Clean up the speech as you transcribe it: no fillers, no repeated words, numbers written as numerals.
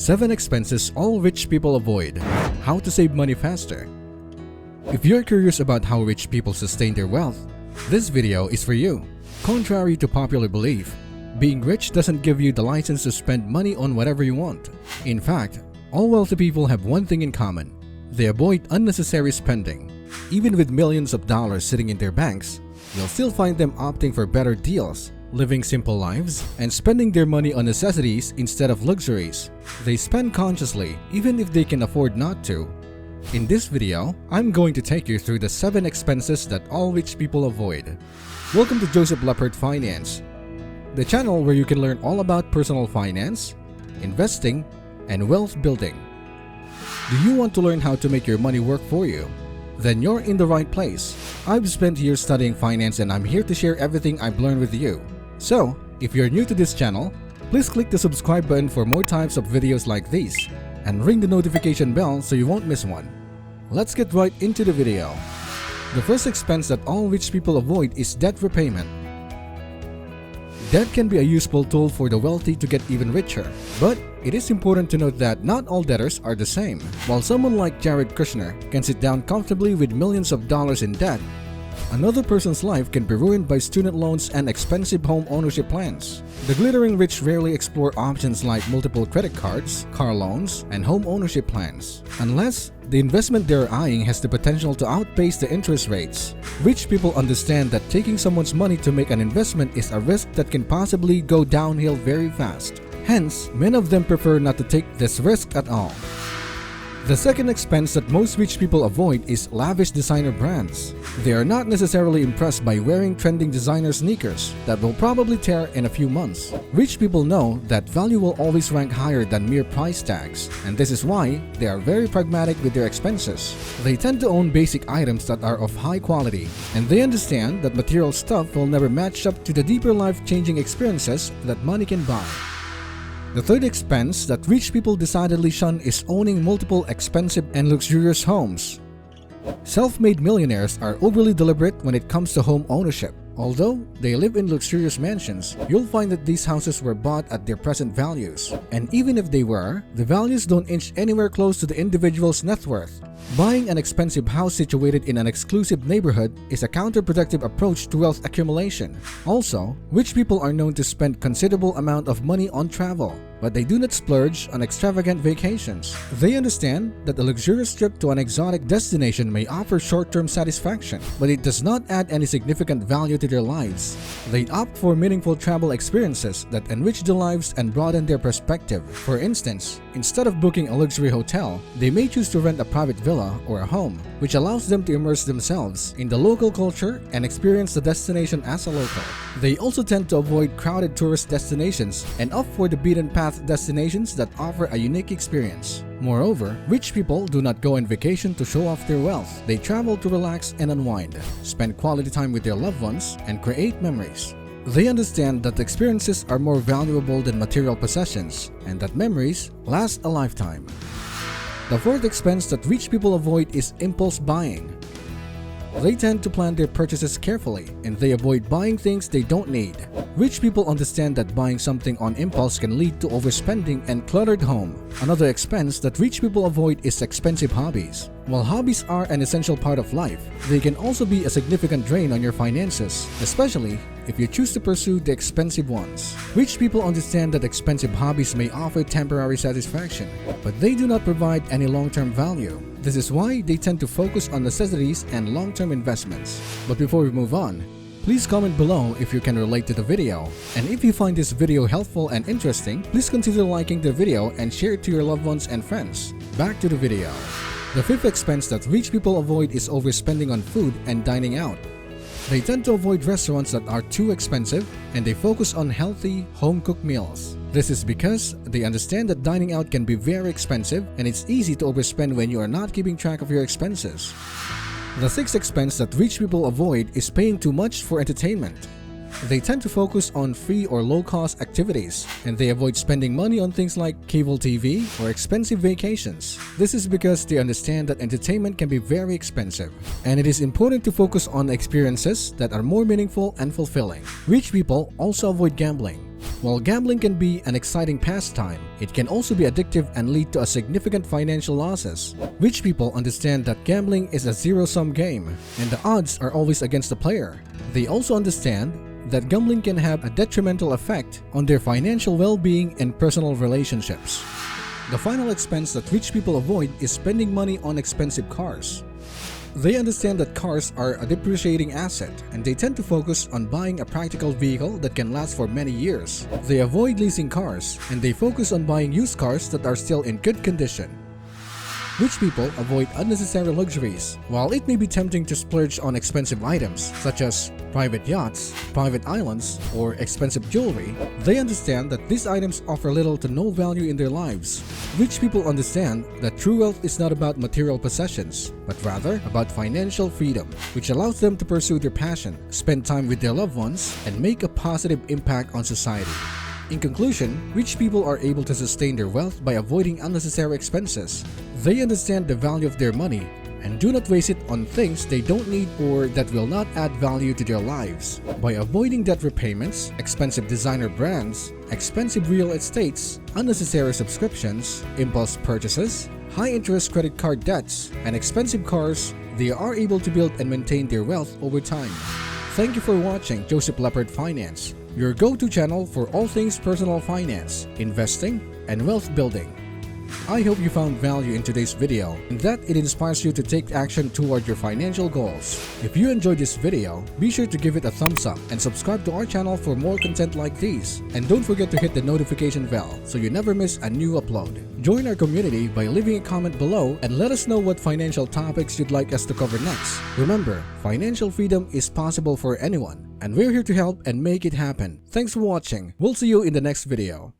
7 expenses all rich people avoid. How to save money faster. If you're curious about how rich people sustain their wealth, this video is for you. Contrary to popular belief, being rich doesn't give you the license to spend money on whatever you want. In fact, all wealthy people have one thing in common. They avoid unnecessary spending. Even with millions of dollars sitting in their banks, you'll still find them opting for better deals, living simple lives, and spending their money on necessities instead of luxuries. They spend consciously, even if they can afford not to. In this video, I'm going to take you through the 7 expenses that all rich people avoid. Welcome to Joseph Leppert Finance, the channel where you can learn all about personal finance, investing, and wealth building. Do you want to learn how to make your money work for you? Then you're in the right place. I've spent years studying finance and I'm here to share everything I've learned with you. So, if you're new to this channel, please click the subscribe button for more types of videos like these and ring the notification bell so you won't miss one. Let's get right into the video. The first expense that all rich people avoid is debt repayment. Debt can be a useful tool for the wealthy to get even richer, but it is important to note that not all debtors are the same. While someone like Jared Kushner can sit down comfortably with millions of dollars in debt, another person's life can be ruined by student loans and expensive home ownership plans. The glittering rich rarely explore options like multiple credit cards, car loans, and home ownership plans, unless the investment they're eyeing has the potential to outpace the interest rates. Rich people understand that taking someone's money to make an investment is a risk that can possibly go downhill very fast. Hence, many of them prefer not to take this risk at all. The second expense that most rich people avoid is lavish designer brands. They are not necessarily impressed by wearing trending designer sneakers that will probably tear in a few months. Rich people know that value will always rank higher than mere price tags, and this is why they are very pragmatic with their expenses. They tend to own basic items that are of high quality, and they understand that material stuff will never match up to the deeper life-changing experiences that money can buy. The third expense that rich people decidedly shun is owning multiple expensive and luxurious homes. Self-made millionaires are overly deliberate when it comes to home ownership. Although they live in luxurious mansions, you'll find that these houses were bought at their present values. And even if they were, the values don't inch anywhere close to the individual's net worth. Buying an expensive house situated in an exclusive neighborhood is a counterproductive approach to wealth accumulation. Also, rich people are known to spend considerable amount of money on travel, but they do not splurge on extravagant vacations. They understand that a luxurious trip to an exotic destination may offer short-term satisfaction, but it does not add any significant value to their lives. They opt for meaningful travel experiences that enrich their lives and broaden their perspective. For instance, instead of booking a luxury hotel, they may choose to rent a private villa or a home, which allows them to immerse themselves in the local culture and experience the destination as a local. They also tend to avoid crowded tourist destinations and opt for the beaten path destinations that offer a unique experience. Moreover, rich people do not go on vacation to show off their wealth. They travel to relax and unwind, spend quality time with their loved ones, and create memories. They understand that experiences are more valuable than material possessions, and that memories last a lifetime. The fourth expense that rich people avoid is impulse buying. They tend to plan their purchases carefully, and they avoid buying things they don't need. Rich people understand that buying something on impulse can lead to overspending and cluttered home. Another expense that rich people avoid is expensive hobbies. While hobbies are an essential part of life, they can also be a significant drain on your finances, especially if you choose to pursue the expensive ones. Rich people understand that expensive hobbies may offer temporary satisfaction, but they do not provide any long-term value. This is why they tend to focus on necessities and long-term investments. But before we move on, please comment below if you can relate to the video. And if you find this video helpful and interesting, please consider liking the video and share it to your loved ones and friends. Back to the video. The fifth expense that rich people avoid is overspending on food and dining out. They tend to avoid restaurants that are too expensive, and they focus on healthy, home-cooked meals. This is because they understand that dining out can be very expensive, and it's easy to overspend when you are not keeping track of your expenses. The sixth expense that rich people avoid is paying too much for entertainment. They tend to focus on free or low-cost activities, and they avoid spending money on things like cable TV or expensive vacations. This is because they understand that entertainment can be very expensive, and it is important to focus on experiences that are more meaningful and fulfilling. Rich people also avoid gambling. While gambling can be an exciting pastime, it can also be addictive and lead to a significant financial losses. Rich people understand that gambling is a zero-sum game, and the odds are always against the player. They also understand that gambling can have a detrimental effect on their financial well-being and personal relationships. The final expense that rich people avoid is spending money on expensive cars. They understand that cars are a depreciating asset, and they tend to focus on buying a practical vehicle that can last for many years. They avoid leasing cars, and they focus on buying used cars that are still in good condition. Rich people avoid unnecessary luxuries. While it may be tempting to splurge on expensive items such as private yachts, private islands, or expensive jewelry, they understand that these items offer little to no value in their lives. Rich people understand that true wealth is not about material possessions, but rather about financial freedom, which allows them to pursue their passion, spend time with their loved ones, and make a positive impact on society. In conclusion, rich people are able to sustain their wealth by avoiding unnecessary expenses. They understand the value of their money and do not waste it on things they don't need or that will not add value to their lives. By avoiding debt repayments, expensive designer brands, expensive real estates, unnecessary subscriptions, impulse purchases, high-interest credit card debts, and expensive cars, they are able to build and maintain their wealth over time. Thank you for watching Joseph Leopard Finance, your go-to channel for all things personal finance, investing, and wealth building. I hope you found value in today's video and that it inspires you to take action toward your financial goals. If you enjoyed this video, be sure to give it a thumbs up and subscribe to our channel for more content like these. And don't forget to hit the notification bell so you never miss a new upload. Join our community by leaving a comment below and let us know what financial topics you'd like us to cover next. Remember, financial freedom is possible for anyone, and we're here to help and make it happen. Thanks for watching. We'll see you in the next video.